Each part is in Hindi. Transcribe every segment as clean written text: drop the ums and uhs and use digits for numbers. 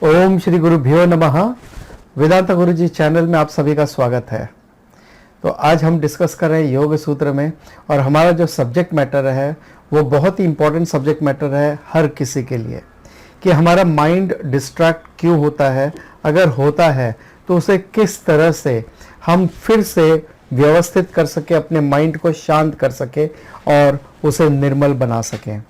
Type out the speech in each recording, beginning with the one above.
ओम श्री गुरुभ्यो नमः। वेदांत गुरुजी चैनल में आप सभी का स्वागत है। तो आज हम डिस्कस कर रहे हैं योग सूत्र में, और हमारा जो सब्जेक्ट मैटर है वो बहुत ही इंपॉर्टेंट सब्जेक्ट मैटर है हर किसी के लिए, कि हमारा माइंड डिस्ट्रैक्ट क्यों होता है, अगर होता है तो उसे किस तरह से हम फिर से व्यवस्थित कर सके, अपने माइंड को शांत कर सके और उसे निर्मल बना सकें।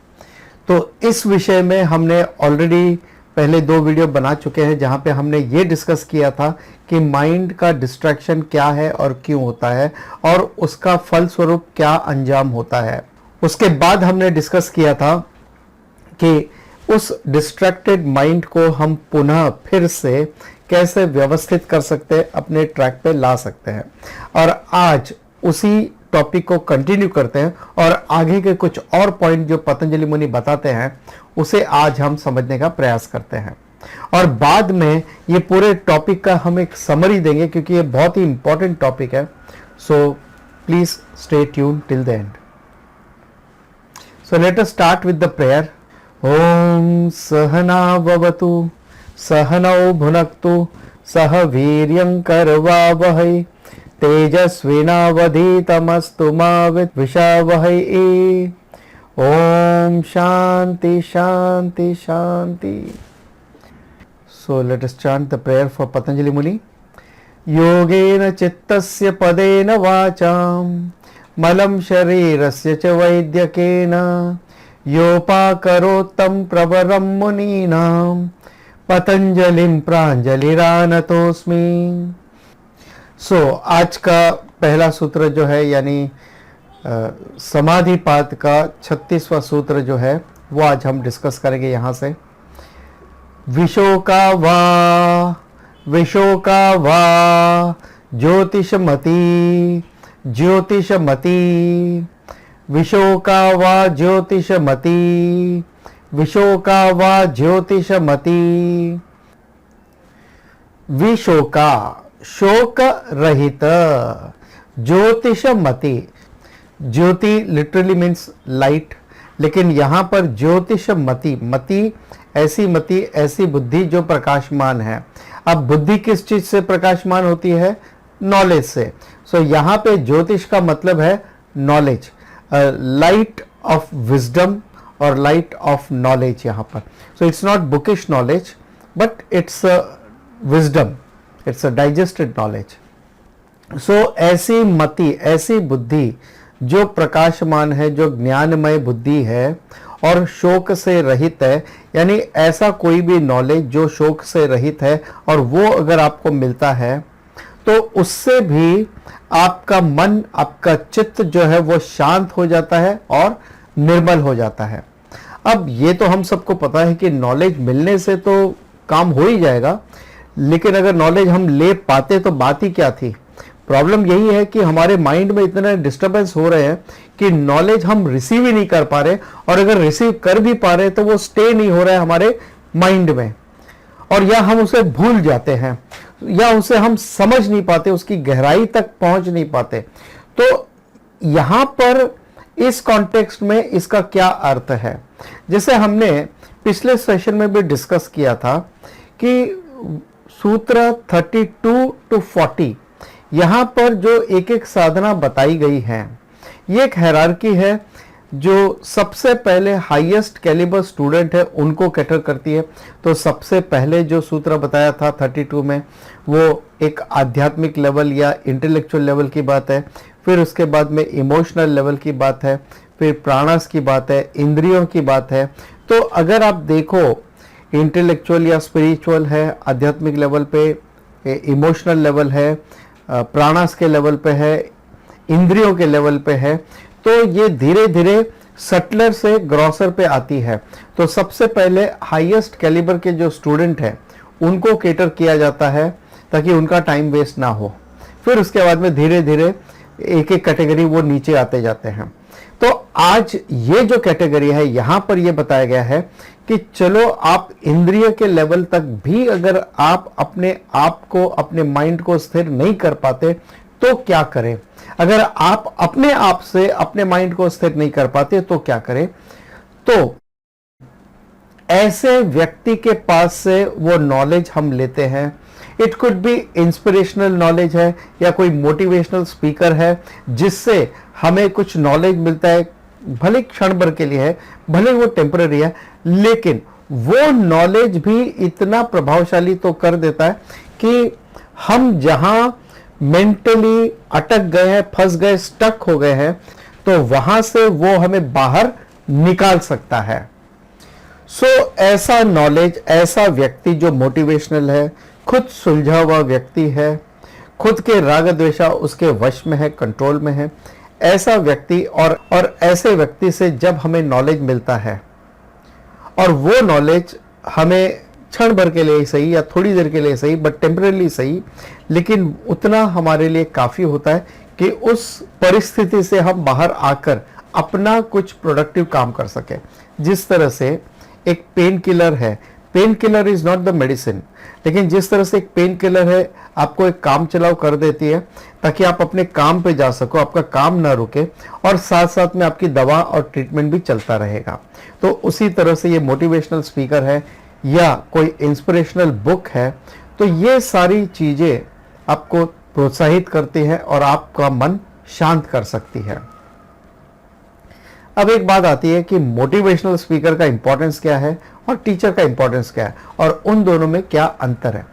तो इस विषय में हमने ऑलरेडी पहले 2 वीडियो बना चुके हैं, जहां पे हमने ये डिस्कस किया था कि माइंड का डिस्ट्रैक्शन क्या है और क्यों होता है, और उसका फलस्वरूप क्या अंजाम होता है। उसके बाद हमने डिस्कस किया था कि उस डिस्ट्रैक्टेड माइंड को हम पुनः फिर से कैसे व्यवस्थित कर सकते हैं, अपने ट्रैक पे ला सकते हैं। और आज उसी टॉपिक को कंटिन्यू करते हैं और आगे के कुछ और पॉइंट जो पतंजलि मुनि बताते हैं उसे आज हम समझने का प्रयास करते हैं, और बाद में ये पूरे टॉपिक का हम एक समरी देंगे, क्योंकि ये बहुत ही इंपॉर्टेंट टॉपिक है। So please stay tune till the end. So let us start with the prayer. ओम सहना भवतु सहनौ भुनक्तु सह वीर्यं करवावहै तेजस्विनावधीतमस्तु मा विद्विषावहै। ओम शांति शांति शांति। So let us chant the prayer for Patanjali Muni. योगेन चित्तस्य पदेन वाचां मलं शरीरस्य च वैद्यकेन योपाकरोत्तं प्रवरं मुनीनां पतंजलिं प्राञ्जलिरानतोऽस्मि। सो आज का पहला सूत्र जो है, यानी समाधिपाद का 36वां सूत्र जो है, वो आज हम डिस्कस करेंगे यहां से। विशोका वा ज्योतिषमती ज्योतिषमती विशोका वा ज्योतिषमती विशोका वा ज्योतिषमती। विशोका शोक रहित, ज्योतिषमति, ज्योति लिटरली मीन्स लाइट, लेकिन यहां पर ज्योतिषमति, मति ऐसी बुद्धि जो प्रकाशमान है। अब बुद्धि किस चीज से प्रकाशमान होती है? नॉलेज से। सो यहां पे ज्योतिष का मतलब है नॉलेज, लाइट ऑफ विजडम और लाइट ऑफ नॉलेज यहां पर। So it's not bookish knowledge but it's wisdom, it's a digested knowledge. So ऐसी मति, ऐसी बुद्धि जो प्रकाशमान है, जो ज्ञानमय बुद्धि है और शोक से रहित है, यानी ऐसा कोई भी नॉलेज जो शोक से रहित है, और वो अगर आपको मिलता है तो उससे भी आपका मन, आपका चित्त जो है वो शांत हो जाता है और निर्मल हो जाता है। अब ये तो हम सबको पता है कि नॉलेज मिलने से तो काम हो ही जाएगा, लेकिन अगर नॉलेज हम ले पाते तो बात ही क्या थी। प्रॉब्लम यही है कि हमारे माइंड में इतने डिस्टर्बेंस हो रहे हैं कि नॉलेज हम रिसीव ही नहीं कर पा रहे, और अगर रिसीव कर भी पा रहे तो वो स्टे नहीं हो रहा है हमारे माइंड में, और या हम उसे भूल जाते हैं, या उसे हम समझ नहीं पाते, उसकी गहराई तक पहुंच नहीं पाते। तो यहां पर इस कॉन्टेक्स्ट में इसका क्या अर्थ है? जैसे हमने पिछले सेशन में भी डिस्कस किया था कि सूत्र 32 to 40 यहां पर जो एक एक साधना बताई गई है, ये एक हायरार्की है जो सबसे पहले हाईएस्ट कैलिबर स्टूडेंट है उनको कैटर करती है। तो सबसे पहले जो सूत्र बताया था 32 में, वो एक आध्यात्मिक लेवल या इंटेलेक्चुअल लेवल की बात है। फिर उसके बाद में इमोशनल लेवल की बात है, फिर प्राणास की बात है, इंद्रियों की बात है। तो अगर आप देखो, इंटेलेक्चुअल या स्पिरिचुअल है, आध्यात्मिक लेवल पे, इमोशनल लेवल है, प्राणास के लेवल पे है, इंद्रियों के लेवल पे है, तो ये धीरे धीरे सटलर से ग्रॉसर पे आती है। तो सबसे पहले हाईएस्ट कैलिबर के जो स्टूडेंट हैं उनको केटर किया जाता है ताकि उनका टाइम वेस्ट ना हो। फिर उसके बाद में धीरे धीरे एक एक कैटेगरी वो नीचे आते जाते हैं। तो आज ये जो कैटेगरी है, यहां पर ये बताया गया है कि चलो आप इंद्रिय के लेवल तक भी अगर आप अपने आप को, अपने माइंड को स्थिर नहीं कर पाते तो क्या करें। अगर आप अपने आप से अपने माइंड को स्थिर नहीं कर पाते तो क्या करें। तो ऐसे व्यक्ति के पास से वो नॉलेज हम लेते हैं। It could be inspirational knowledge है या कोई मोटिवेशनल स्पीकर है जिससे हमें कुछ नॉलेज मिलता है, भले क्षण भर के लिए है, भले वो टेम्पररी है, लेकिन वो नॉलेज भी इतना प्रभावशाली तो कर देता है कि हम जहां मेंटली अटक गए हैं, फंस गए, स्टक हो गए हैं, तो वहां से वो हमें बाहर निकाल सकता है। सो ऐसा नॉलेज, ऐसा व्यक्ति जो मोटिवेशनल है, खुद सुलझा हुआ व्यक्ति है, खुद के राग द्वेषा उसके वश में है, कंट्रोल में है, ऐसा व्यक्ति और ऐसे व्यक्ति से जब हमें नॉलेज मिलता है और वो नॉलेज हमें क्षण भर के लिए सही या थोड़ी देर के लिए सही, बट टेम्परेली सही, लेकिन उतना हमारे लिए काफ़ी होता है कि उस परिस्थिति से हम बाहर आकर अपना कुछ प्रोडक्टिव काम कर सके। जिस तरह से एक पेन किलर है, pain killer is not the medicine, लेकिन जिस तरह से एक पेन किलर है आपको एक काम चलाओ कर देती है ताकि आप अपने काम पे जा सको, आपका काम ना रुके, और साथ साथ में आपकी दवा और ट्रीटमेंट भी चलता रहेगा। तो उसी तरह से ये मोटिवेशनल स्पीकर है या कोई इंस्पिरेशनल बुक है, तो ये सारी चीजें आपको प्रोत्साहित करती है और आपका मन शांत कर सकती है। अब एक बात आती है कि मोटिवेशनल स्पीकर का इंपॉर्टेंस क्या है और टीचर का इंपॉर्टेंस क्या है और उन दोनों में क्या अंतर है।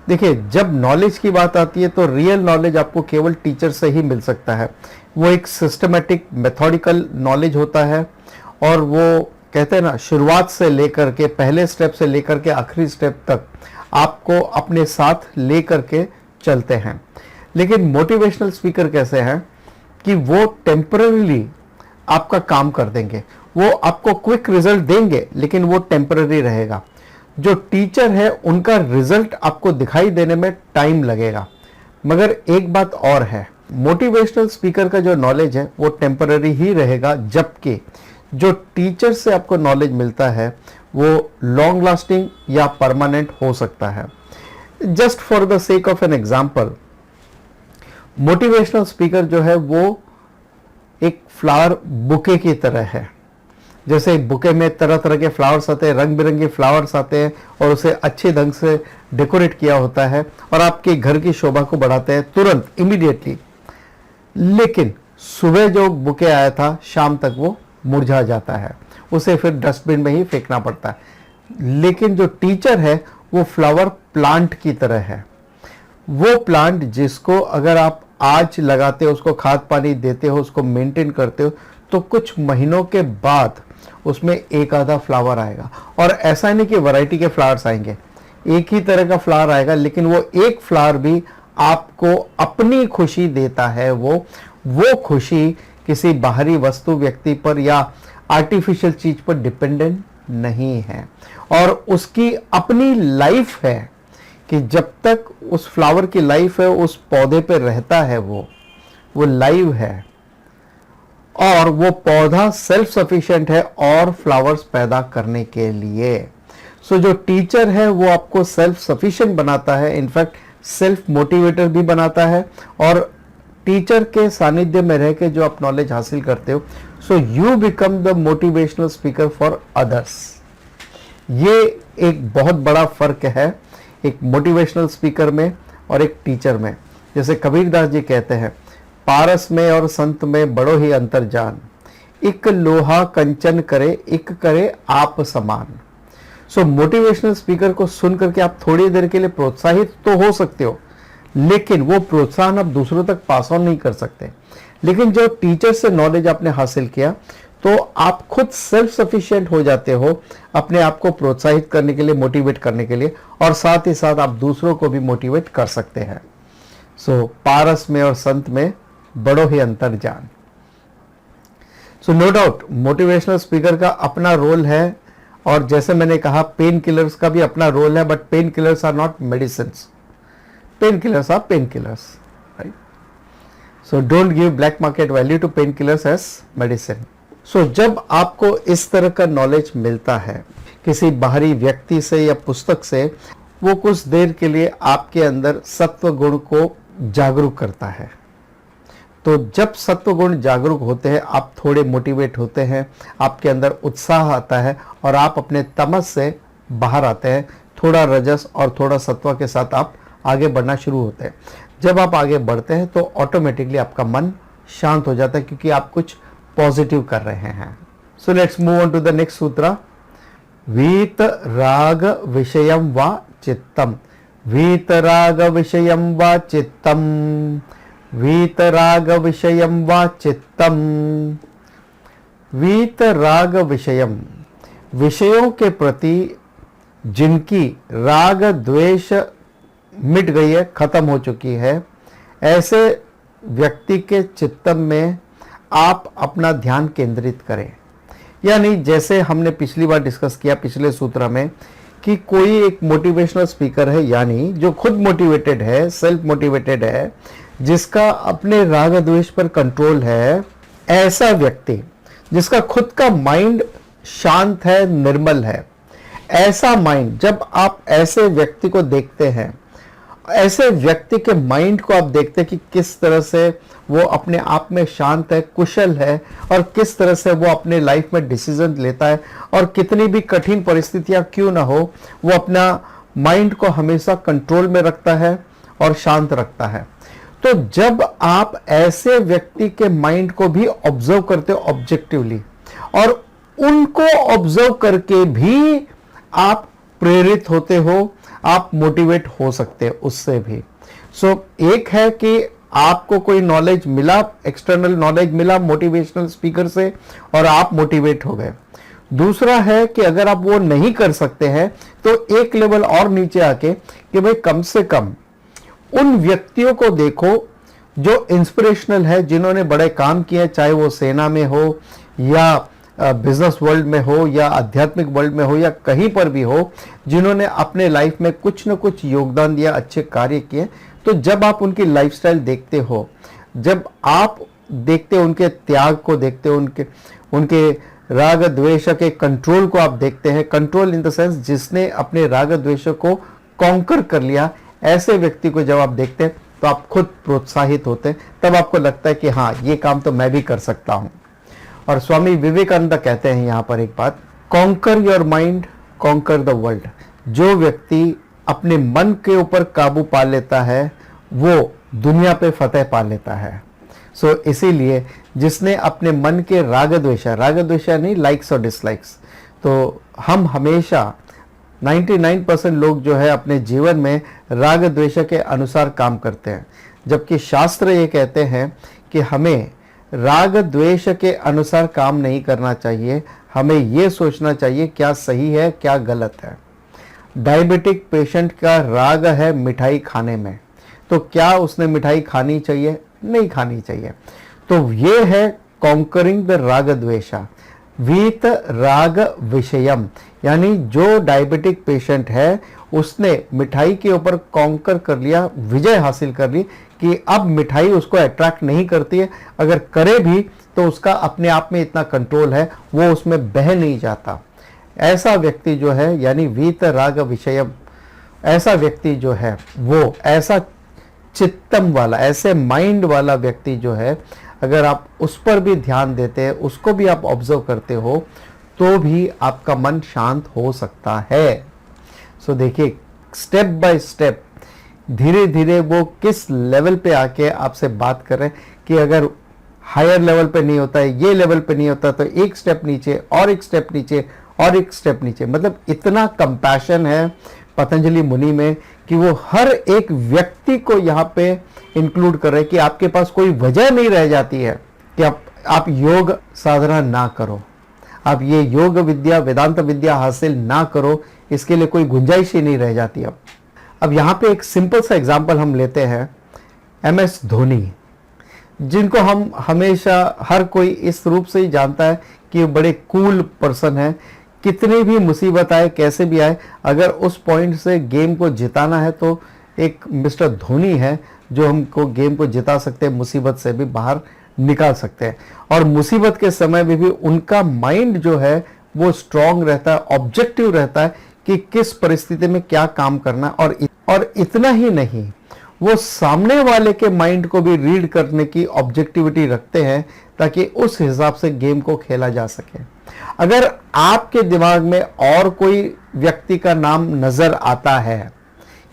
देखिए, जब नॉलेज की बात आती है तो रियल नॉलेज आपको केवल टीचर से ही मिल सकता है। वो एक सिस्टमेटिक मेथोडिकल नॉलेज होता है और वो कहते हैं ना, शुरुआत से लेकर के, पहले स्टेप से लेकर के आखिरी स्टेप तक आपको अपने साथ लेकर के चलते हैं। लेकिन मोटिवेशनल स्पीकर कैसे हैं कि वो टेम्पररीली आपका काम कर देंगे, वो आपको क्विक रिजल्ट देंगे, लेकिन वो टेम्पररी रहेगा। जो टीचर है उनका रिजल्ट आपको दिखाई देने में टाइम लगेगा। मगर एक बात और है, मोटिवेशनल स्पीकर का जो नॉलेज है वो टेम्पररी ही रहेगा, जबकि जो टीचर से आपको नॉलेज मिलता है वो लॉन्ग लास्टिंग या परमानेंट हो सकता है। Just for the sake of an example, motivational speaker जो है वो एक फ्लावर बुके की तरह है। जैसे एक बुके में तरह तरह के फ्लावर्स आते हैं, रंग बिरंगे फ्लावर्स आते हैं और उसे अच्छे ढंग से डेकोरेट किया होता है और आपके घर की शोभा को बढ़ाते हैं तुरंत, इमीडिएटली। लेकिन सुबह जो बुके आया था, शाम तक वो मुरझा जाता है, उसे फिर डस्टबिन में ही फेंकना पड़ता है। लेकिन जो टीचर है वो फ्लावर प्लांट की तरह है। वो प्लांट जिसको अगर आप आज लगाते हो, उसको खाद पानी देते हो, उसको मेंटेन करते हो, तो कुछ महीनों के बाद उसमें एक आधा फ्लावर आएगा। और ऐसा नहीं कि वैरायटी के फ्लावर्स आएंगे, एक ही तरह का फ्लावर आएगा, लेकिन वो एक फ्लावर भी आपको अपनी खुशी देता है। वो खुशी किसी बाहरी वस्तु, व्यक्ति पर या आर्टिफिशियल चीज पर डिपेंडेंट नहीं है, और उसकी अपनी लाइफ है कि जब तक उस फ्लावर की लाइफ है, उस पौधे पे रहता है, वो लाइव है और वो पौधा सेल्फ सफिशिएंट है और फ्लावर्स पैदा करने के लिए। सो जो टीचर है वो आपको सेल्फ सफिशिएंट बनाता है, इनफैक्ट सेल्फ मोटिवेटर भी बनाता है। और टीचर के सानिध्य में रह के जो आप नॉलेज हासिल करते हो, so you become the motivational speaker for others. ये एक बहुत बड़ा फर्क है एक मोटिवेशनल स्पीकर में और एक टीचर में। जैसे कबीरदास जी कहते हैं, पारस में और संत में बड़ो ही अंतर जान, एक लोहा कंचन करे, एक करे आप समान। सो मोटिवेशनल स्पीकर को सुन करके आप थोड़ी देर के लिए प्रोत्साहित तो हो सकते हो, लेकिन वो प्रोत्साहन आप दूसरों तक पास ऑन नहीं कर सकते। लेकिन जो टीचर से नॉलेज आपने हासिल किया, तो आप खुद सेल्फ सफिशिएंट हो जाते हो अपने आप को प्रोत्साहित करने के लिए, मोटिवेट करने के लिए, और साथ ही साथ आप दूसरों को भी मोटिवेट कर सकते हैं। सो पारस में और संत में बड़ो ही अंतर जान। So no doubt motivational speaker का अपना रोल है, और जैसे मैंने कहा पेन किलर्स का भी अपना रोल है, but pain killers are not medicines, pain killers are pain killers, right? So don't give black market value to pain killers as medicine. So जब आपको इस तरह का नॉलेज मिलता है किसी बाहरी व्यक्ति से या पुस्तक से, वो कुछ देर के लिए आपके अंदर सत्व गुण को जागरूक करता है, तो जब सत्व गुण जागरूक होते हैं, आप थोड़े मोटिवेट होते हैं, आपके अंदर उत्साह आता है और आप अपने तमस से बाहर आते हैं। थोड़ा रजस और थोड़ा सत्व के साथ आप आगे बढ़ना शुरू होते हैं। जब आप आगे बढ़ते हैं तो ऑटोमेटिकली आपका मन शांत हो जाता है, क्योंकि आप कुछ पॉजिटिव कर रहे हैं। So let's move on to the next सूत्र। वीत राग विषयम वा चित्तम, वीत राग विषयम वा चित्तम, वीत राग विषयम वा चित्तम। वीत राग विषयम, विषयों के प्रति जिनकी राग द्वेष मिट गई है, खत्म हो चुकी है, ऐसे व्यक्ति के चित्तम में आप अपना ध्यान केंद्रित करें। यानी जैसे हमने पिछली बार डिस्कस किया पिछले सूत्र में कि कोई एक मोटिवेशनल स्पीकर है, यानी जो खुद मोटिवेटेड है, सेल्फ मोटिवेटेड है, जिसका अपने राग द्वेष पर कंट्रोल है, ऐसा व्यक्ति जिसका खुद का माइंड शांत है, निर्मल है, ऐसा माइंड, जब आप ऐसे व्यक्ति को देखते हैं, ऐसे व्यक्ति के माइंड को आप देखते हैं कि किस तरह से वो अपने आप में शांत है, कुशल है, और किस तरह से वो अपने लाइफ में डिसीजन लेता है, और कितनी भी कठिन परिस्थितियां क्यों ना हो, वो अपना माइंड को हमेशा कंट्रोल में रखता है और शांत रखता है। तो जब आप ऐसे व्यक्ति के माइंड को भी ऑब्जर्व करते हो ऑब्जेक्टिवली, और उनको ऑब्जर्व करके भी आप प्रेरित होते हो, आप मोटिवेट हो सकते हैं उससे भी। एक है कि आपको कोई नॉलेज मिला, एक्सटर्नल नॉलेज मिला मोटिवेशनल स्पीकर से, और आप मोटिवेट हो गए। दूसरा है कि अगर आप वो नहीं कर सकते हैं तो एक लेवल और नीचे आके कि भाई कम से कम उन व्यक्तियों को देखो जो इंस्पिरेशनल है, जिन्होंने बड़े काम किए, चाहे वो सेना में हो या बिजनेस वर्ल्ड में हो या आध्यात्मिक वर्ल्ड में हो या कहीं पर भी हो, जिन्होंने अपने लाइफ में कुछ न कुछ योगदान दिया, अच्छे कार्य किए। तो जब आप उनकी लाइफस्टाइल देखते हो, जब आप देखते हो उनके त्याग को, देखते हो उनके राग द्वेष के कंट्रोल को आप देखते हैं, कंट्रोल इन द सेंस जिसने अपने राग द्वेष को कॉन्कर कर लिया, ऐसे व्यक्ति को जब आप देखते हैं तो आप खुद प्रोत्साहित होते हैं। तब आपको लगता है कि हाँ, ये काम तो मैं भी कर सकता हूं। और स्वामी विवेकानंद कहते हैं यहाँ पर एक बात, conquer your mind, conquer the world. जो व्यक्ति अपने मन के ऊपर काबू पा लेता है, वो दुनिया पे फतेह पा लेता है। इसीलिए जिसने अपने मन के राग द्वेष नहीं, लाइक्स और डिसलाइक्स, तो हम हमेशा 99% लोग जो है अपने जीवन में राग द्वेष के अनुसार काम करते हैं, जबकि शास्त्र ये कहते हैं कि हमें राग द्वेष के अनुसार काम नहीं करना चाहिए। हमें ये सोचना चाहिए क्या सही है, क्या गलत है। डायबिटिक पेशेंट का राग है मिठाई खाने में, तो क्या उसने मिठाई खानी चाहिए? नहीं खानी चाहिए। तो ये है कॉन्करिंग द राग द्वेषा। वीत राग विषयम, यानी जो डायबिटिक पेशेंट है उसने मिठाई के ऊपर कॉन्कर कर लिया, विजय हासिल कर ली कि अब मिठाई उसको अट्रैक्ट नहीं करती है, अगर करे भी तो उसका अपने आप में इतना कंट्रोल है, वो उसमें बह नहीं जाता। ऐसा व्यक्ति जो है, यानी वीत राग विषयम, ऐसा व्यक्ति जो है वो ऐसा चित्तम वाला, ऐसे माइंड वाला व्यक्ति जो है, अगर आप उस पर भी ध्यान देते हैं, उसको भी आप ऑब्जर्व करते हो, तो भी आपका मन शांत हो सकता है। देखिए स्टेप बाय स्टेप, धीरे धीरे वो किस लेवल पे आके आपसे बात कर रहे हैं कि अगर हायर लेवल पे नहीं होता है, ये लेवल पे नहीं होता, तो एक स्टेप नीचे और एक स्टेप नीचे और एक स्टेप नीचे। मतलब इतना कंपैशन है पतंजलि मुनि में कि वो हर एक व्यक्ति को यहाँ पे इंक्लूड कर रहे हैं कि आपके पास कोई वजह नहीं रह जाती है कि आप योग साधना ना करो, आप ये योग विद्या, वेदांत विद्या हासिल ना करो, इसके लिए कोई गुंजाइश ही नहीं रह जाती। अब यहाँ पे एक सिंपल सा एग्जांपल हम लेते हैं, MS धोनी, जिनको हम हमेशा हर कोई इस रूप से ही जानता है कि वो बड़े कूल पर्सन है। कितनी भी मुसीबत आए, कैसे भी आए, अगर उस पॉइंट से गेम को जिताना है तो एक मिस्टर धोनी है जो हमको गेम को जिता सकते हैं, मुसीबत से भी बाहर निकाल सकते हैं। और मुसीबत के समय में भी उनका माइंड जो है वो स्ट्रांग रहता है, ऑब्जेक्टिव रहता है कि किस परिस्थिति में क्या काम करना। और इतना ही नहीं, वो सामने वाले के माइंड को भी रीड करने की ऑब्जेक्टिविटी रखते हैं ताकि उस हिसाब से गेम को खेला जा सके। अगर आपके दिमाग में और कोई व्यक्ति का नाम नजर आता है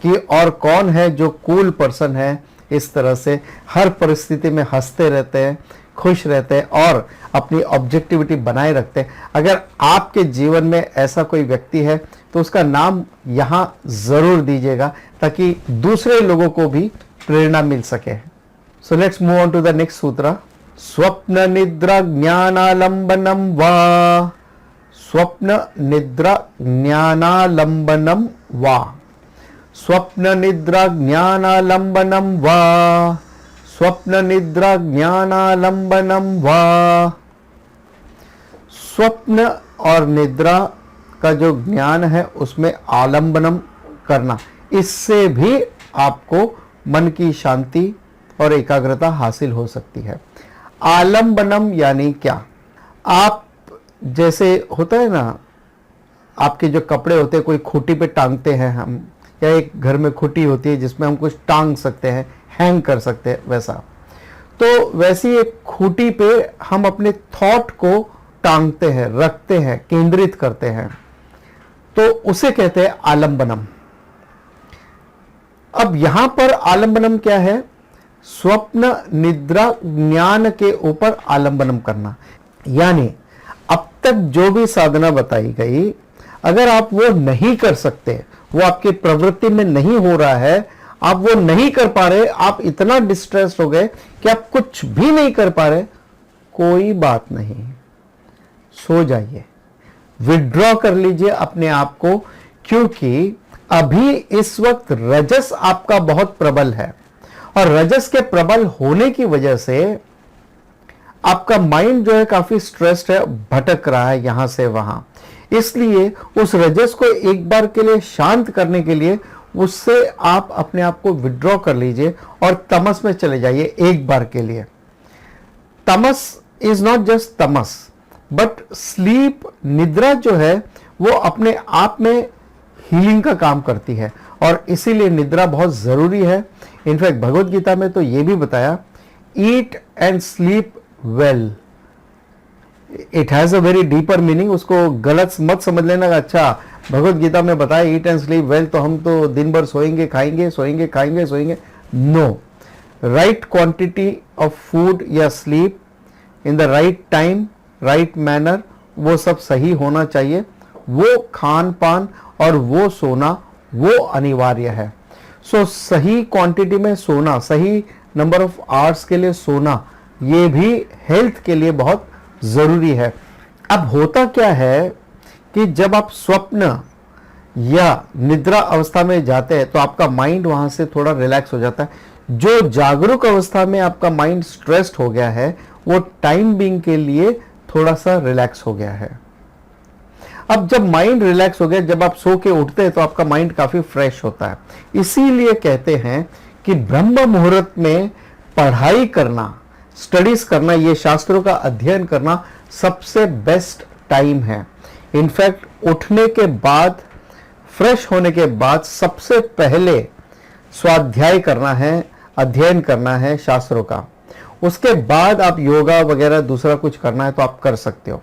कि और कौन है जो कूल पर्सन है, इस तरह से हर परिस्थिति में हंसते रहते हैं, खुश रहते हैं और अपनी ऑब्जेक्टिविटी बनाए रखते हैं, अगर आपके जीवन में ऐसा कोई व्यक्ति है तो उसका नाम यहां जरूर दीजिएगा ताकि दूसरे लोगों को भी प्रेरणा मिल सके। So let's move on to the next सूत्र। स्वप्न निद्रा ज्ञानालंबनम वा, स्वप्न निद्रा ज्ञानालंबनम वा, स्वप्न निद्रा ज्ञानालंबनम वा, स्वप्न निद्रा ज्ञानालंबनम वा। स्वप्न और निद्रा का जो ज्ञान है उसमें आलंबनम करना, इससे भी आपको मन की शांति और एकाग्रता हासिल हो सकती है। आलंबनम यानी क्या? आप जैसे होता है ना, आपके जो कपड़े होते हैं कोई खूंटी पे टांगते हैं हम, या एक घर में खूंटी होती है जिसमें हम कुछ टांग सकते हैं, हैंग कर सकते हैं, वैसा। तो वैसी एक खूंटी पे हम अपने थॉट को टांगते हैं, रखते हैं, केंद्रित करते हैं, तो उसे कहते हैं आलंबनम। अब यहां पर आलंबनम क्या है? स्वप्न निद्रा ज्ञान के ऊपर आलंबनम करना। यानी अब तक जो भी साधना बताई गई, अगर आप वो नहीं कर सकते, वो आपकी प्रवृत्ति में नहीं हो रहा है, आप वो नहीं कर पा रहे, आप इतना डिस्ट्रेस हो गए कि आप कुछ भी नहीं कर पा रहे, कोई बात नहीं, सो जाइए, विड्रॉ कर लीजिए अपने आप को, क्योंकि अभी इस वक्त रजस आपका बहुत प्रबल है और रजस के प्रबल होने की वजह से आपका माइंड जो है काफी स्ट्रेस्ड है, भटक रहा है यहां से वहां। इसलिए उस रजस को एक बार के लिए शांत करने के लिए उससे आप अपने आप को विड्रॉ कर लीजिए और तमस में चले जाइए एक बार के लिए। तमस is not just Tamas, but sleep, निद्रा जो है वो अपने आप में हीलिंग का काम करती है और इसीलिए निद्रा बहुत जरूरी है। इनफैक्ट भगवत गीता में तो ये भी बताया, eat and sleep well. It has a very deeper meaning, उसको गलत मत समझ लेना। अच्छा, भगवत गीता में बताया ईट एंड स्लीप वेल, तो हम तो दिन भर सोएंगे खाएंगे, सोएंगे खाएंगे सोएंगे। No, right quantity of food या sleep in the right time, right manner, वो सब सही होना चाहिए। वो खान पान और वो सोना वो अनिवार्य है। सो सही क्वांटिटी में सोना, सही नंबर ऑफ आवर्स के लिए सोना, ये भी हेल्थ के लिए बहुत जरूरी है। अब होता क्या है कि जब आप स्वप्न या निद्रा अवस्था में जाते हैं तो आपका माइंड वहां से थोड़ा रिलैक्स हो जाता है। जो जागरूक अवस्था में आपका माइंड स्ट्रेस्ड हो गया है, वो टाइम बीइंग के लिए थोड़ा सा रिलैक्स हो गया है। अब जब माइंड रिलैक्स हो गया, जब आप सो के उठते हैं तो आपका माइंड काफी फ्रेश होता है। इसीलिए कहते हैं कि ब्रह्म मुहूर्त में पढ़ाई करना, स्टडीज करना, ये शास्त्रों का अध्ययन करना सबसे बेस्ट टाइम है। इनफैक्ट उठने के बाद, फ्रेश होने के बाद सबसे पहले स्वाध्याय करना है, अध्ययन करना है शास्त्रों का। उसके बाद आप योगा वगैरह दूसरा कुछ करना है तो आप कर सकते हो,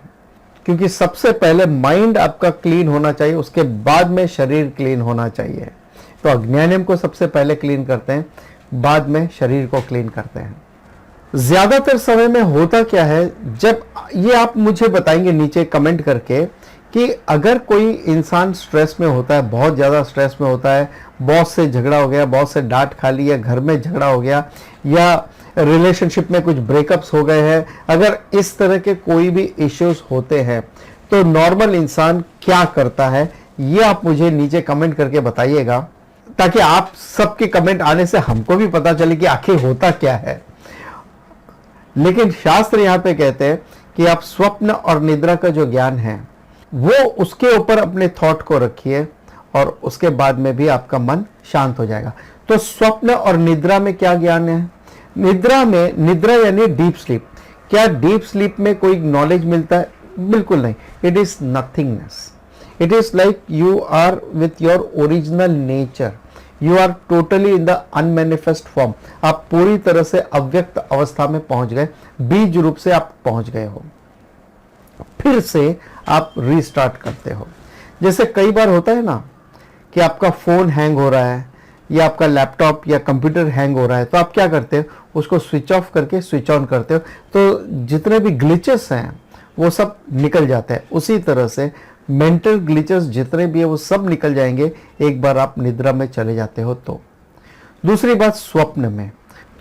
क्योंकि सबसे पहले माइंड आपका क्लीन होना चाहिए, उसके बाद में शरीर क्लीन होना चाहिए। तो अज्ञानम को सबसे पहले क्लीन करते हैं, बाद में शरीर को क्लीन करते हैं। ज्यादातर समय में होता क्या है, जब ये आप मुझे बताएंगे नीचे कमेंट करके कि अगर कोई इंसान स्ट्रेस में होता है, बहुत ज़्यादा स्ट्रेस में होता है, बॉस से झगड़ा हो गया, बॉस से डांट खा ली, या घर में झगड़ा हो गया, या रिलेशनशिप में कुछ ब्रेकअप्स हो गए हैं, अगर इस तरह के कोई भी इश्यूज होते हैं तो नॉर्मल इंसान क्या करता है, ये आप मुझे नीचे कमेंट करके बताइएगा, ताकि आप सबके कमेंट आने से हमको भी पता चले कि आखिर होता क्या है। लेकिन शास्त्र यहां पे कहते हैं कि आप स्वप्न और निद्रा का जो ज्ञान है वो उसके ऊपर अपने थॉट को रखिए और उसके बाद में भी आपका मन शांत हो जाएगा। तो स्वप्न और निद्रा में क्या ज्ञान है? निद्रा में, निद्रा यानी डीप स्लीप। क्या डीप स्लीप में कोई नॉलेज मिलता है? बिल्कुल नहीं। It is nothingness. It is like you are with your original nature. You are totally in the unmanifest form, आप पूरी तरह से अव्यक्त अवस्था में पहुंच गए, बीज रूप से आप पहुंच गए हो। फिर से आप रीस्टार्ट करते हो। जैसे कई बार होता है ना कि आपका फोन हैंग हो रहा है या आपका लैपटॉप या कंप्यूटर हैंग हो रहा है, तो आप क्या करते हो, उसको स्विच ऑफ करके स्विच ऑन करते हो, तो जितने भी ग्लिचेस हैं वो सब निकल जाते हैं। उसी तरह से मेंटल ग्लिचेस जितने भी है वो सब निकल जाएंगे एक बार आप निद्रा में चले जाते हो तो। दूसरी बात, स्वप्न में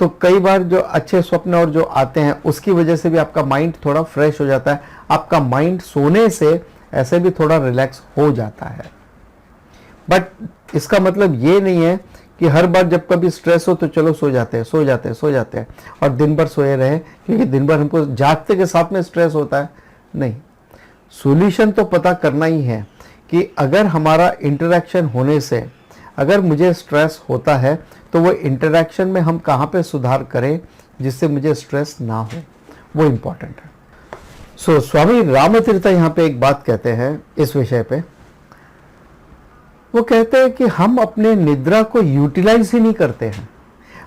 तो कई बार जो अच्छे स्वप्न और जो आते हैं उसकी वजह से भी आपका माइंड थोड़ा फ्रेश हो जाता है, आपका माइंड सोने से ऐसे भी थोड़ा रिलैक्स हो जाता है। बट इसका मतलब ये नहीं है कि हर बार जब कभी स्ट्रेस हो तो चलो सो जाते हैं और दिन भर सोए रहे, क्योंकि दिन भर हमको जागते के साथ में स्ट्रेस होता है। नहीं, सॉल्यूशन तो पता करना ही है कि अगर हमारा इंटरेक्शन होने से अगर मुझे स्ट्रेस होता है तो वो इंटरेक्शन में हम कहाँ पे सुधार करें जिससे मुझे स्ट्रेस ना हो, वो इम्पोर्टेंट है। सो स्वामी रामतीर्थ यहाँ पे एक बात कहते हैं इस विषय पे। वो कहते हैं कि हम अपने निद्रा को यूटिलाइज ही नहीं करते हैं।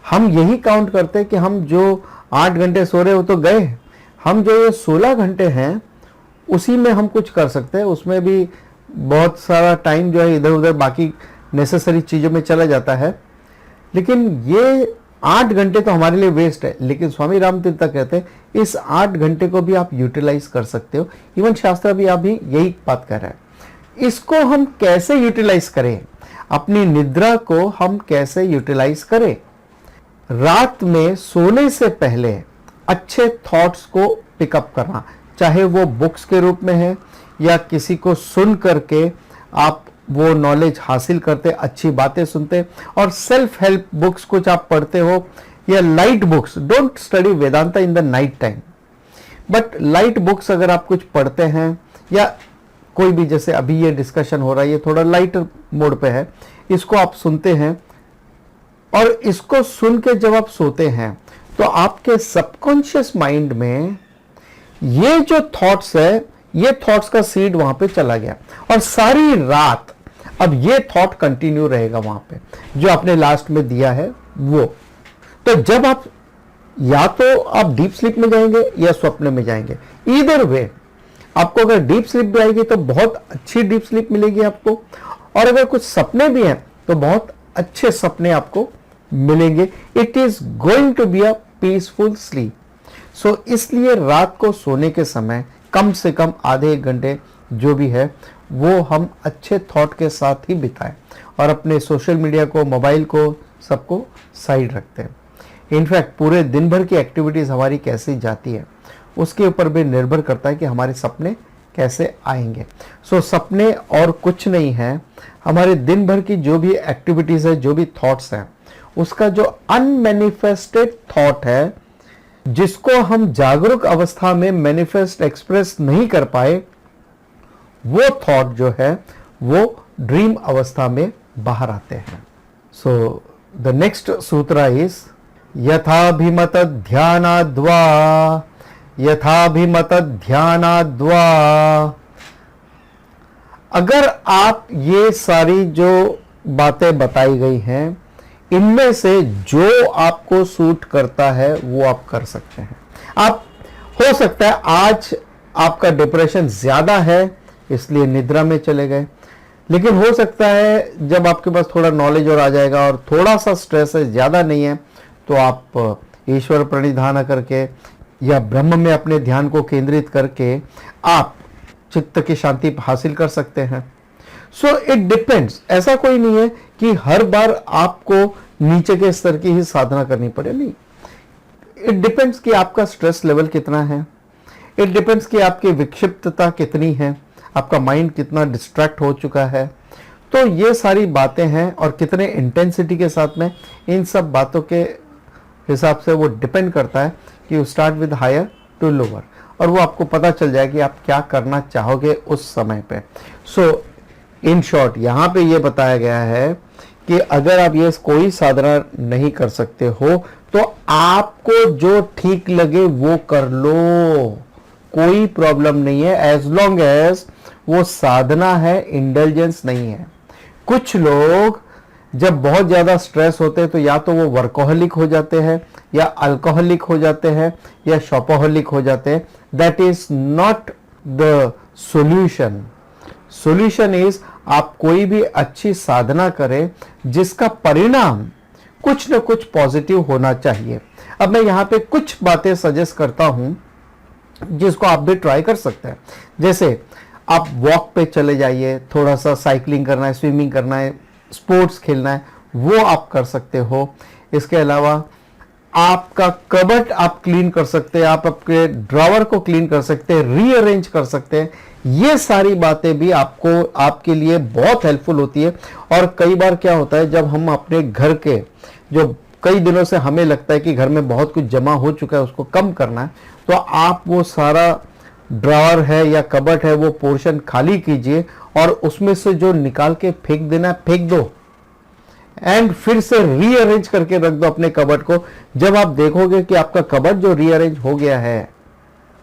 हम यही काउंट करते हैं कि हम जो 8 घंटे सो रहे हो तो गए, हम जो ये 16 घंटे हैं उसी में हम कुछ कर सकते हैं। उसमें भी बहुत सारा टाइम जो है इधर उधर बाकी नेसेसरी चीज़ों में चला जाता है, लेकिन ये 8 घंटे तो हमारे लिए वेस्ट है। लेकिन स्वामी रामतीर्थ कहते हैं इस 8 घंटे को भी आप यूटिलाइज कर सकते हो। इवन शास्त्र भी अभी यही बात कर रहा है। इसको हम कैसे यूटिलाइज करें, अपनी निद्रा को हम कैसे यूटिलाइज करें? रात में सोने से पहले अच्छे थॉट्स को पिकअप करना, चाहे वो बुक्स के रूप में है या किसी को सुन करके आप वो नॉलेज हासिल करते, अच्छी बातें सुनते, और सेल्फ हेल्प बुक्स कुछ आप पढ़ते हो या light books. Don't study Vedanta in the night time, but light books अगर आप कुछ पढ़ते हैं या कोई भी, जैसे अभी ये डिस्कशन हो रहा है ये थोड़ा लाइट मोड पे है, इसको आप सुनते हैं और इसको सुन के जब आप सोते हैं तो आपके सबकॉन्शियस माइंड में ये जो थॉट्स है, ये थॉट्स का सीड वहां पे चला गया और सारी रात अब ये थॉट कंटिन्यू रहेगा वहां पे जो आपने लास्ट में दिया है वो। तो जब आप या तो आप डीप स्लीप में जाएंगे या स्वप्न में जाएंगे, ईदर वे आपको अगर डीप स्लीप भी आएगी तो बहुत अच्छी डीप स्लीप मिलेगी आपको, और अगर कुछ सपने भी हैं तो बहुत अच्छे सपने आपको मिलेंगे। It is going to be a peaceful sleep. So इसलिए रात को सोने के समय कम से कम आधे 1 घंटे जो भी है वो हम अच्छे थॉट के साथ ही बिताएं और अपने सोशल मीडिया को, मोबाइल को, सबको साइड रखते हैं। इनफैक्ट पूरे दिन भर की एक्टिविटीज़ हमारी कैसी जाती है उसके ऊपर भी निर्भर करता है कि हमारे सपने कैसे आएंगे। सो सपने और कुछ नहीं है, हमारे दिन भर की जो भी एक्टिविटीज़ है, जो भी थॉट्स हैं, उसका जो अनमैनिफेस्टेड थॉट है जिसको हम जागरूक अवस्था में मैनिफेस्ट एक्सप्रेस नहीं कर पाए, वो थॉट जो है वो ड्रीम अवस्था में बाहर आते हैं। सो द नेक्स्ट सूत्र इज यथाभिमत ध्यानाद्वा, यथाभिमत ध्यानाद्वा। अगर आप ये सारी जो बातें बताई गई हैं इनमें से जो आपको सूट करता है वो आप कर सकते हैं। आप, हो सकता है आज आपका डिप्रेशन ज्यादा है इसलिए निद्रा में चले गए, लेकिन हो सकता है जब आपके पास थोड़ा नॉलेज और आ जाएगा और थोड़ा सा स्ट्रेस है, ज्यादा नहीं है, तो आप ईश्वर प्रणिधान करके या ब्रह्म में अपने ध्यान को केंद्रित करके आप चित्त की शांति हासिल कर सकते हैं। So it depends. ऐसा कोई नहीं है कि हर बार आपको नीचे के स्तर की ही साधना करनी पड़े, नहीं। इट डिपेंड्स कि आपका स्ट्रेस लेवल कितना है, इट डिपेंड्स कि आपकी विक्षिप्तता कितनी है, आपका माइंड कितना डिस्ट्रैक्ट हो चुका है। तो ये सारी बातें हैं और कितने इंटेंसिटी के साथ में, इन सब बातों के हिसाब से वो डिपेंड करता है कि you start with higher to lower, और वो आपको पता चल जाए कि आप क्या करना चाहोगे उस समय पे। सो इन शॉर्ट यहाँ पे ये बताया गया है कि अगर आप ये कोई साधना नहीं कर सकते हो तो आपको जो ठीक लगे वो कर लो, कोई प्रॉब्लम नहीं है, एज लॉन्ग एज वो साधना है, इंटेलिजेंस नहीं है। कुछ लोग जब बहुत ज़्यादा स्ट्रेस होते हैं तो या तो वो वर्कोहलिक हो जाते हैं, या अल्कोहलिक हो जाते हैं, या शॉपोहलिक हो जाते हैं. That is not the solution. Solution is आप कोई भी अच्छी साधना करें जिसका परिणाम कुछ न कुछ पॉजिटिव होना चाहिए. अब मैं यहाँ पे कुछ बातें सजेस्ट करता हूं जिसको आप भी ट्राई कर सकते हैं. जैसे आप वॉक पे चले जाइए, थोड़ा सा साइकिलिंग करना है, स्विमिंग करना है, स्पोर्ट्स खेलना है, वो आप कर सकते हो. इसके अलावा आपका कबर्ड आप क्लीन कर सकते हैं, आप आपके ड्रॉवर को क्लीन कर सकते हैं, रीअरेंज कर सकते हैं. ये सारी बातें भी आपको आपके लिए बहुत हेल्पफुल होती है. और कई बार क्या होता है, जब हम अपने घर के जो कई दिनों से हमें लगता है कि घर में बहुत कुछ जमा हो चुका है, उसको कम करना है, तो आप वो सारा ड्रॉवर है या कबर्ड है वो पोर्शन खाली कीजिए और उसमें से जो निकाल के फेंक देना है फेंक दो, एंड फिर से रीअरेंज करके रख दो अपने कबर्ड को. जब आप देखोगे कि आपका कबर्ड जो रीअरेंज हो गया है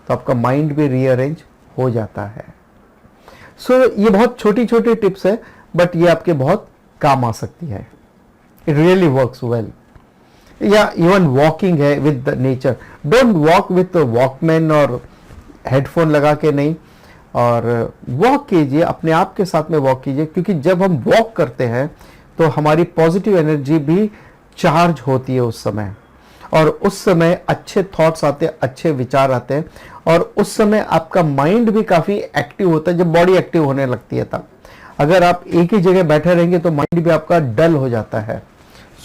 तो आपका माइंड भी रीअरेंज हो जाता है. सो ये बहुत छोटी छोटी टिप्स है, बट ये आपके बहुत काम आ सकती है. It really works well. या इवन वॉकिंग है with the nature. Don't walk with Walkman और हेडफोन लगा के नहीं, और वॉक कीजिए, अपने आप के साथ में वॉक कीजिए, क्योंकि जब हम वॉक करते हैं तो हमारी पॉजिटिव एनर्जी भी चार्ज होती है उस समय, और उस समय अच्छे थॉट्स आते हैं, अच्छे विचार आते हैं, और उस समय आपका माइंड भी काफ़ी एक्टिव होता है जब बॉडी एक्टिव होने लगती है तब. अगर आप एक ही जगह बैठे रहेंगे तो माइंड भी आपका डल हो जाता है.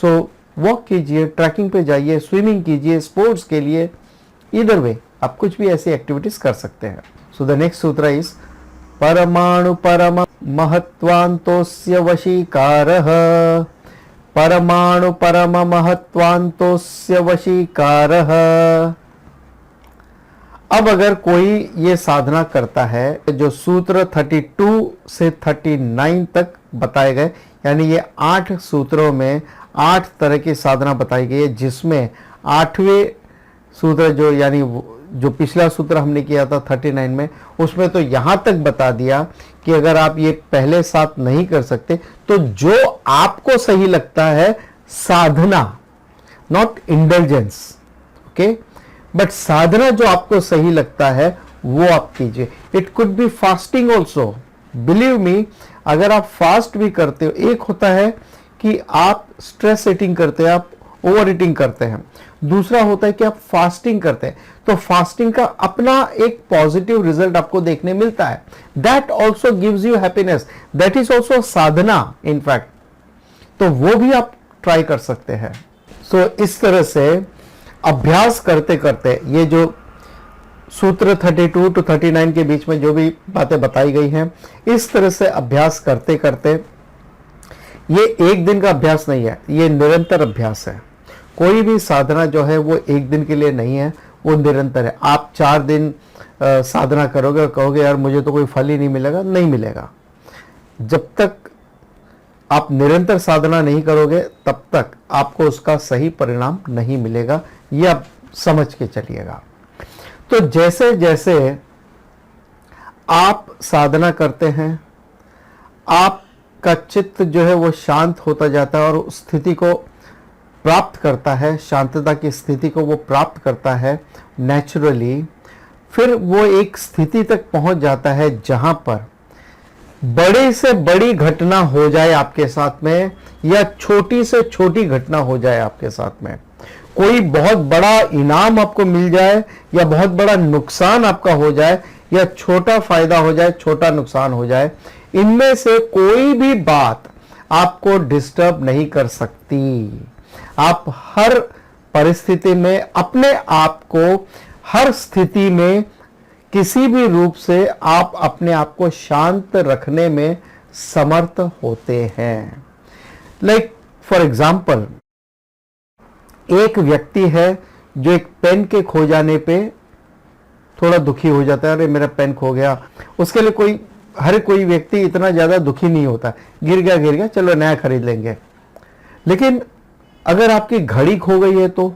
सो वॉक कीजिए, ट्रैकिंग पे जाइए, स्विमिंग कीजिए, स्पोर्ट्स के लिए, इधर वे आप कुछ भी ऐसी एक्टिविटीज कर सकते हैं. सो द नेक्स्ट सूत्र इज परमाणु परम महत्वान्तोस्य वशीकारः. परमाणु परम महत्वान्तोस्य वशीकारः. अब अगर कोई ये साधना करता है, जो सूत्र 32 से 39 तक बताए गए, यानी ये 8 सूत्रों में 8 तरह की साधना बताई गई है, जिसमें 8वें सूत्र जो यानी जो पिछला सूत्र हमने किया था 39 में, उसमें तो यहां तक बता दिया कि अगर आप ये पहले 7 नहीं कर सकते तो जो आपको सही लगता है साधना, नॉट इंडल्जेंस, ओके, बट साधना जो आपको सही लगता है वो आप कीजिए. It could be fasting also. Believe me, अगर आप फास्ट भी करते हो, एक होता है कि आप स्ट्रेस ईटिंग करते हैं, आप ओवर ईटिंग करते हैं, दूसरा होता है कि आप फास्टिंग करते हैं, तो फास्टिंग का अपना एक पॉजिटिव रिजल्ट आपको देखने मिलता है. That also gives you happiness, that is also Sadhana in fact. तो वो भी आप ट्राई कर सकते हैं. सो इस तरह से अभ्यास करते करते, ये जो सूत्र 32 टू 39 के बीच में जो भी बातें बताई गई हैं, इस तरह से अभ्यास करते करते, ये एक दिन का अभ्यास नहीं है, ये निरंतर अभ्यास है. कोई भी साधना जो है वो एक दिन के लिए नहीं है, वो निरंतर है. आप 4 दिन साधना करोगे और कहोगे यार मुझे तो कोई फल ही नहीं मिलेगा, नहीं मिलेगा. जब तक आप निरंतर साधना नहीं करोगे तब तक आपको उसका सही परिणाम नहीं मिलेगा. ये आप समझ के चलिएगा. तो जैसे जैसे आप साधना करते हैं, आपका चित्त जो है वो शांत होता जाता है और उस स्थिति को प्राप्त करता है, शांतता की स्थिति को वो प्राप्त करता है नेचुरली. फिर वो एक स्थिति तक पहुंच जाता है जहां पर बड़े से बड़ी घटना हो जाए आपके साथ में, या छोटी से छोटी घटना हो जाए आपके साथ में, कोई बहुत बड़ा इनाम आपको मिल जाए या बहुत बड़ा नुकसान आपका हो जाए, या छोटा फायदा हो जाए, छोटा नुकसान हो जाए, इनमें से कोई भी बात आपको डिस्टर्ब नहीं कर सकती. आप हर परिस्थिति में अपने आप को, हर स्थिति में किसी भी रूप से आप अपने आप को शांत रखने में समर्थ होते हैं. लाइक फॉर एग्जाम्पल, एक व्यक्ति है जो एक पेन के खो जाने पे थोड़ा दुखी हो जाता है, अरे मेरा पेन खो गया. उसके लिए हर कोई व्यक्ति इतना ज्यादा दुखी नहीं होता, गिर गया चलो नया खरीद लेंगे. लेकिन अगर आपकी घड़ी खो गई है तो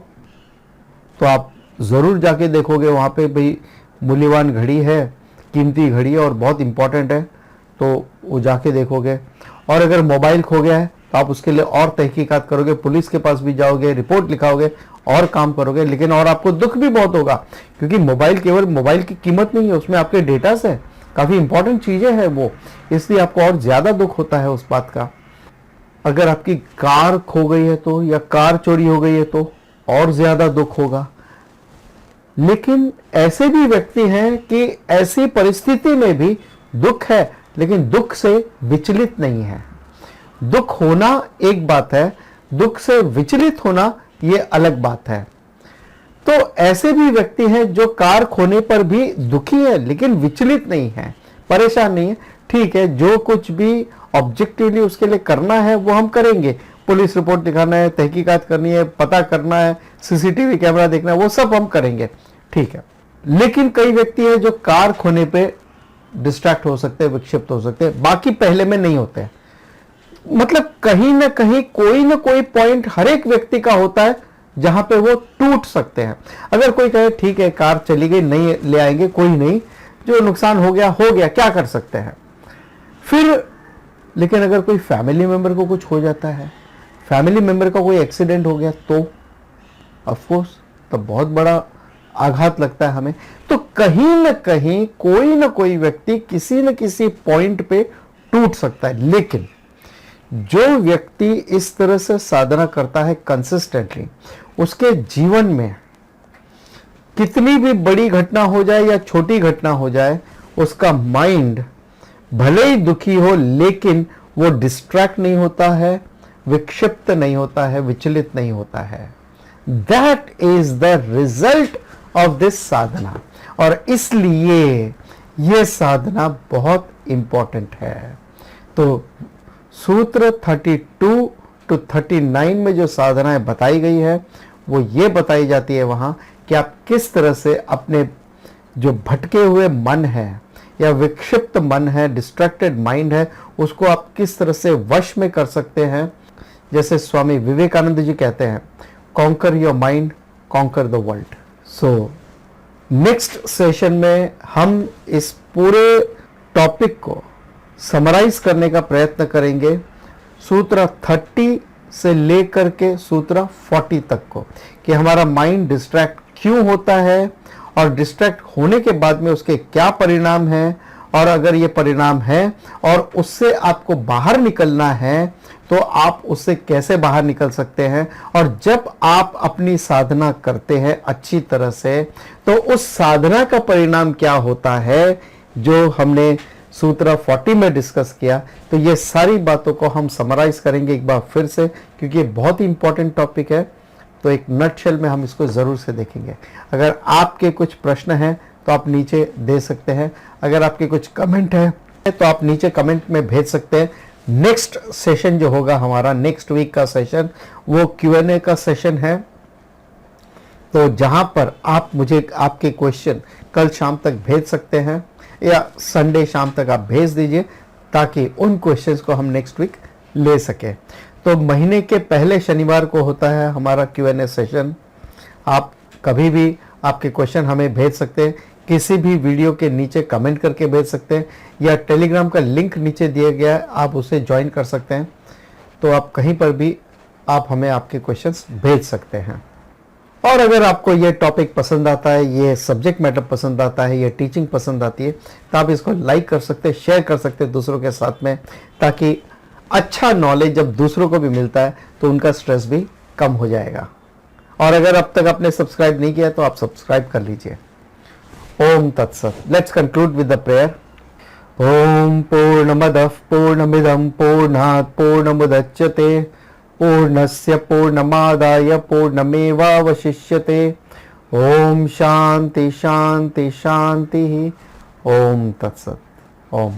आप जरूर जाके देखोगे वहां पे, भाई मूल्यवान घड़ी है, कीमती घड़ी है और बहुत इंपॉर्टेंट है, तो वो जाके देखोगे. और अगर मोबाइल खो गया है तो आप उसके लिए और तहकीकात करोगे, पुलिस के पास भी जाओगे, रिपोर्ट लिखाओगे और काम करोगे, लेकिन और आपको दुख भी बहुत होगा, क्योंकि मोबाइल केवल मोबाइल की कीमत नहीं है, उसमें आपके डेटास है, काफ़ी इंपॉर्टेंट चीज़ें हैं वो, इसलिए आपको और ज़्यादा दुख होता है उस बात का। अगर आपकी कार खो गई है तो, या कार चोरी हो गई है तो और ज़्यादा दुख होगा। लेकिन ऐसे भी व्यक्ति हैं कि ऐसी परिस्थिति में भी दुख है, लेकिन दुख से विचलित नहीं है। दुख होना एक बात है, दुख से विचलित होना ये अलग बात है। तो ऐसे भी व्यक्ति हैं जो कार खोने पर भी दुखी है, लेकिन विचलित नहीं है, परेशान नहीं है। ठीक है, जो कुछ भी ऑब्जेक्टिवली उसके लिए करना है वो हम करेंगे, पुलिस रिपोर्ट दिखाना है, तहकीकात करनी है, पता करना है, सीसीटीवी कैमरा देखना है, वो सब हम करेंगे, ठीक है। लेकिन कई व्यक्ति हैं जो कार खोने पे डिस्ट्रैक्ट हो सकते हैं, विक्षिप्त हो सकते हैं, बाकी पहले में नहीं होते हैं। मतलब कहीं ना कहीं कोई ना कोई पॉइंट हर एक व्यक्ति का होता है जहां पे वो टूट सकते हैं। अगर कोई कहे ठीक है कार चली गई, नहीं ले आएंगे, कोई नहीं, जो नुकसान हो गया, क्या कर सकते हैं फिर। लेकिन अगर कोई फैमिली मेंबर को कुछ हो जाता है, फैमिली मेंबर का कोई एक्सीडेंट हो गया, तो ऑफ कोर्स तो बहुत बड़ा आघात लगता है हमें। तो कहीं ना कहीं कोई ना कोई व्यक्ति किसी न किसी पॉइंट पे टूट सकता है। लेकिन जो व्यक्ति इस तरह से साधना करता है कंसिस्टेंटली, उसके जीवन में कितनी भी बड़ी घटना हो जाए या छोटी घटना हो जाए, उसका माइंड भले ही दुखी हो लेकिन वो डिस्ट्रैक्ट नहीं होता है, विक्षिप्त नहीं होता है, विचलित नहीं होता है। That is the result of this sadhana. और इसलिए यह साधना बहुत इंपॉर्टेंट है। तो सूत्र 32 to 39 में जो साधनाएं बताई गई है वो ये बताई जाती है वहां कि आप किस तरह से अपने जो भटके हुए मन है या विक्षिप्त मन है, डिस्ट्रैक्टेड माइंड है, उसको आप किस तरह से वश में कर सकते हैं। जैसे स्वामी विवेकानंद जी कहते हैं, conquer your mind, conquer the world. So next session में हम इस पूरे टॉपिक को समराइज करने का प्रयत्न करेंगे, सूत्र 30 से लेकर के सूत्र 40 तक को, कि हमारा माइंड डिस्ट्रैक्ट क्यों होता है और डिस्ट्रैक्ट होने के बाद में उसके क्या परिणाम हैं, और अगर ये परिणाम है और उससे आपको बाहर निकलना है तो आप उससे कैसे बाहर निकल सकते हैं। और जब आप अपनी साधना करते हैं अच्छी तरह से तो उस साधना का परिणाम क्या होता है, जो हमने सूत्र 40 में डिस्कस किया। तो ये सारी बातों को हम समराइज करेंगे एक बार फिर से, क्योंकि ये बहुत ही इंपॉर्टेंट टॉपिक है। तो एक नटशेल में हम इसको ज़रूर से देखेंगे। अगर आपके कुछ प्रश्न हैं तो आप नीचे दे सकते हैं, अगर आपके कुछ कमेंट है तो आप नीचे कमेंट में भेज सकते हैं। नेक्स्ट सेशन जो होगा हमारा, नेक्स्ट वीक का सेशन, वो Q&A का सेशन है। तो जहां पर आप मुझे आपके क्वेश्चन कल शाम तक भेज सकते हैं या संडे शाम तक आप भेज दीजिए, ताकि उन क्वेश्चंस को हम नेक्स्ट वीक ले सकें। तो महीने के पहले शनिवार को होता है हमारा Q&A सेशन। आप कभी भी आपके क्वेश्चन हमें भेज सकते हैं, किसी भी वीडियो के नीचे कमेंट करके भेज सकते हैं, या टेलीग्राम का लिंक नीचे दिया गया है, आप उसे ज्वाइन कर सकते हैं। तो आप कहीं पर भी आप हमें आपके क्वेश्चंस भेज सकते हैं। और अगर आपको ये टॉपिक पसंद आता है, ये सब्जेक्ट मैटर पसंद आता है, ये टीचिंग पसंद आती है, तो आप इसको लाइक कर सकते हैं, शेयर कर सकते हैं दूसरों के साथ में, ताकि अच्छा नॉलेज जब दूसरों को भी मिलता है तो उनका स्ट्रेस भी कम हो जाएगा। और अगर अब तक आपने सब्सक्राइब नहीं किया तो आप सब्सक्राइब कर लीजिए। ओम तत्सत। Let's conclude with the prayer. ओम पूर्णमदः पूर्णमिदं पूर्णात् पूर्णमुदच्यते पूर्णस्य पूर्णमादाय पूर्णमेवावशिष्यते। ओम शांति शांति शांति। ओम तत्सत। ओम।